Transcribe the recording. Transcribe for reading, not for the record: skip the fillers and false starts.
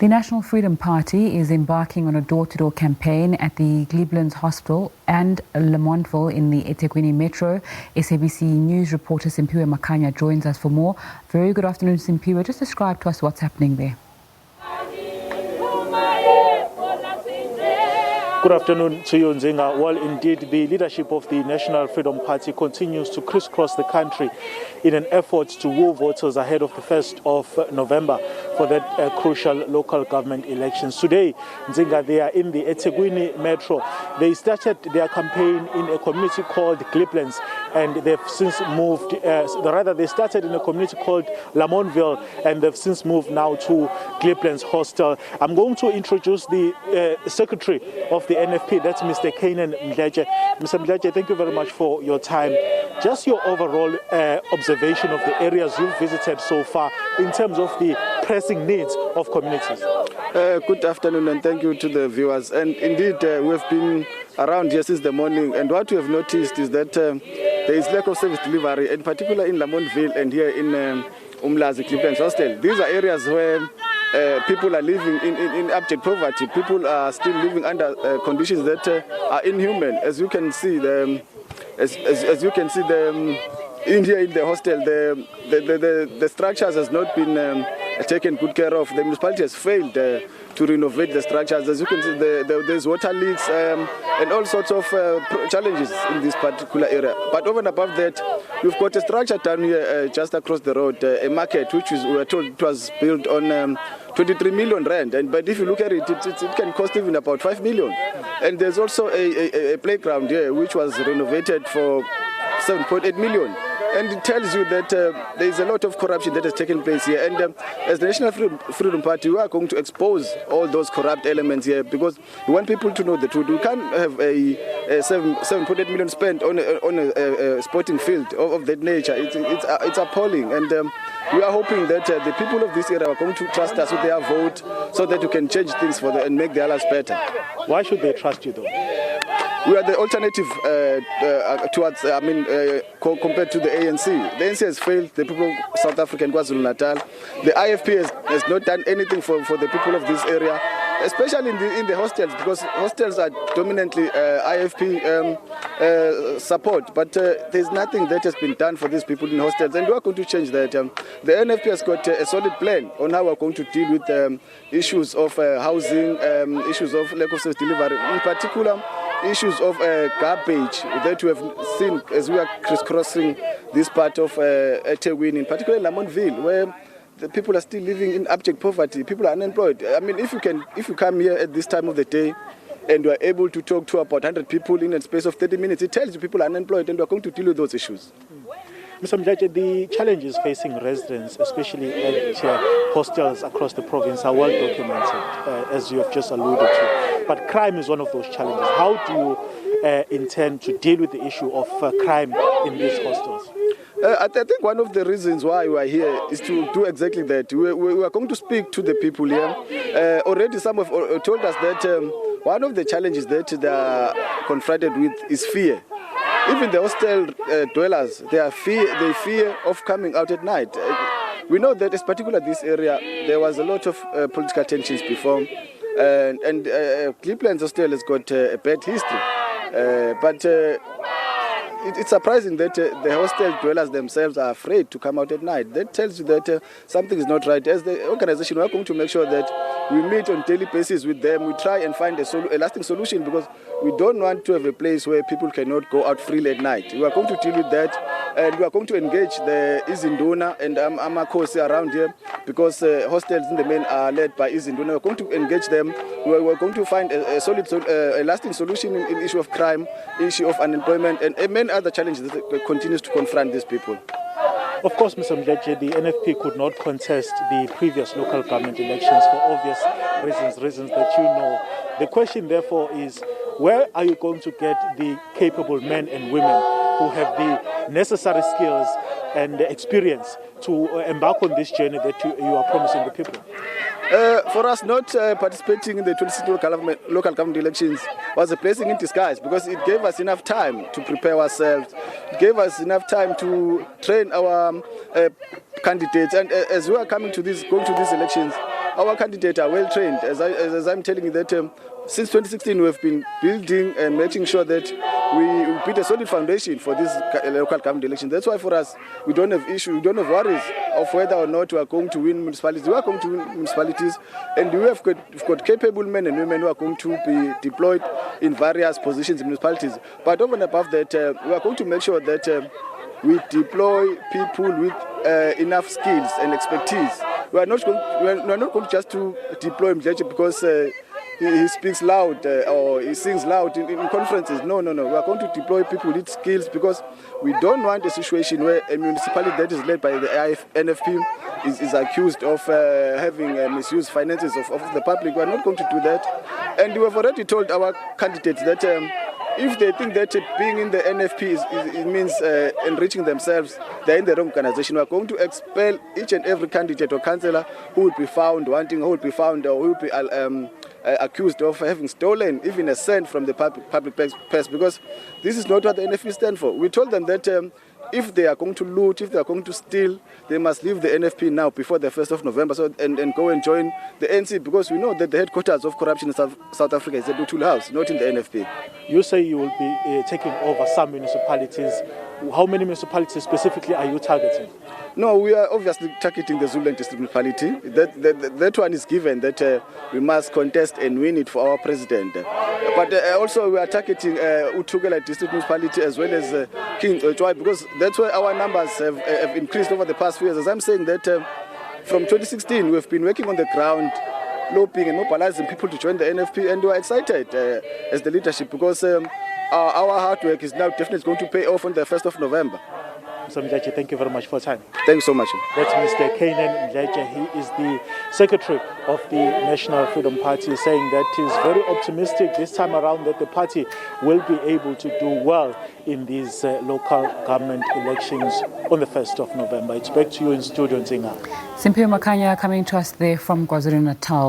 The National Freedom Party is embarking on a door-to-door campaign at the Glebelands Hostel and Lamontville in the Ethekwini Metro. SABC News reporter Simphiwe Makhanya joins us for more. Very good afternoon, Simphiwe. Just describe to us what's happening there. Good afternoon to you, Nzinga. Well, indeed, the leadership of the National Freedom Party continues to crisscross the country in an effort to woo voters ahead of the 1st of November for that crucial local government elections. Today, Nzinga, they are in the Ethekwini Metro. They started their campaign in a community called Glebelands, and they've since moved, they started in a community called Lamontville, and they've since moved now to Glebelands Hostel. I'm going to introduce the Secretary of the NFP, that's Mr. Mr. Mdleje, thank you very much for your time. Just your overall observation of the areas you've visited so far in terms of the pressing needs of communities. Good afternoon and thank you to the viewers. And indeed, we have been around here since the morning, and what we have noticed is that there is lack of service delivery, in particular in Lamontville and here in Umlazi Glebelands Hostel. These are areas where people are living in abject poverty. People are still living under conditions that are inhuman. As you can see, as you can see, in here in the hostel, the structures has not been taken good care of. The municipality has failed to renovate the structures. As you can see, there's water leaks and all sorts of challenges in this particular area. But over and above that, we've got a structure down here just across the road, a market, which we were told it was built on 23 million rand. But if you look at it, it can cost even about 5 million. And there's also a playground here, which was renovated for 7.8 million. And it tells you that there is a lot of corruption that has taken place here. And as the National Freedom Party, we are going to expose all those corrupt elements here, because we want people to know the truth. We can't have a 7.8 million spent on a sporting field of that nature. It's appalling. And we are hoping that the people of this area are going to trust us with their vote so that we can change things for them and make their lives better. Why should they trust you, though? We are the alternative compared to the ANC. The ANC has failed the people of South Africa and KwaZulu-Natal. The IFP has not done anything for the people of this area, especially in the hostels, because hostels are dominantly IFP support. But there's nothing that has been done for these people in hostels, and we are going to change that. The NFP has got a solid plan on how we're going to deal with issues of housing, issues of lack of service delivery, in particular issues of garbage that we have seen as we are crisscrossing this part of Ethekwini, in particular Lamontville, where the people are still living in abject poverty. People are unemployed. I mean, if you come here at this time of the day and we are able to talk to about 100 people in a space of 30 minutes, it tells you people are unemployed, and we are going to deal with those issues. Mr. Mdleje, the challenges facing residents, especially at hostels across the province, are well documented, as you have just alluded to. But crime is one of those challenges. How do you intend to deal with the issue of crime in these hostels? I think one of the reasons why we are here is to do exactly that. We are going to speak to the people here. Already some have told us that one of the challenges that they are confronted with is fear. Even the hostel dwellers, they fear of coming out at night. We know that, in particular this area, there was a lot of political tensions before, and Glebelands Hostel has got a bad history. But it's surprising that the hostel dwellers themselves are afraid to come out at night. That tells you that something is not right. As the organization, we are going to make sure that we meet on a daily basis with them. We try and find a lasting solution, because we don't want to have a place where people cannot go out freely at night. We are going to deal with that, and we are going to engage the Izinduna and Amakosi around here, because hostels in the main are led by Izinduna. We are going to engage them. We are going to find a lasting solution in the issue of crime, issue of unemployment, and many other challenges that continues to confront these people. Of course, Mr. Mdleje, the NFP could not contest the previous local government elections for obvious reasons that you know. The question, therefore, is where are you going to get the capable men and women who have the necessary skills and experience to embark on this journey that you are promising the people? For us, not participating in the 26 local government elections was a blessing in disguise, because it gave us enough time to prepare ourselves. It gave us enough time to train our candidates. And as we are going to these elections, our candidates are well trained. As I'm telling you that since 2016 we have been building and making sure that we build a solid foundation for this local government election. That's why for us we don't have issues, we don't have worries of whether or not we are going to win municipalities. We are going to win municipalities, and we've got capable men and women who are going to be deployed in various positions in municipalities. But over and above that, we are going to make sure that we deploy people with enough skills and expertise. We are not going just to deploy Mdletshe because he speaks loud or he sings loud in conferences. No. We are going to deploy people with skills because we don't want a situation where a municipality that is led by the NFP is accused of having misused finances of the public. We are not going to do that. And we have already told our candidates that if they think that being in the NFP it means enriching themselves, they're in the wrong organization. We are going to expel each and every candidate or councillor who will be found wanting, who will be found or who will be accused of having stolen even a cent from the public purse, because this is not what the NFP stand for. We told them that if they are going to loot, if they are going to steal, they must leave the NFP now before the 1st of November and go and join the ANC, because we know that the headquarters of corruption in South Africa is at Luthuli House, not in the NFP. You say you will be taking over some municipalities. How many municipalities specifically are you targeting? No, we are obviously targeting the Zululand district municipality. That one is given that we must contest and win it for our president. But also we are targeting Uthukela district municipality as well as King Choi, because that's where our numbers have increased over the past few years. As I'm saying that from 2016 we've been working on the ground, lobbying and mobilizing people to join the NFP, and we are excited as the leadership because our hard work is now definitely going to pay off on the 1st of November. Mr. Mdletshe, thank you very much for your time. Thank you so much. That's Mr. Kainan Mdletshe. He is the secretary of the National Freedom Party, saying that he's very optimistic this time around that the party will be able to do well in these local government elections on the 1st of November. It's back to you in studio, Nzinga. Simphiwe Makhanya coming to us there from KwaZulu-Natal.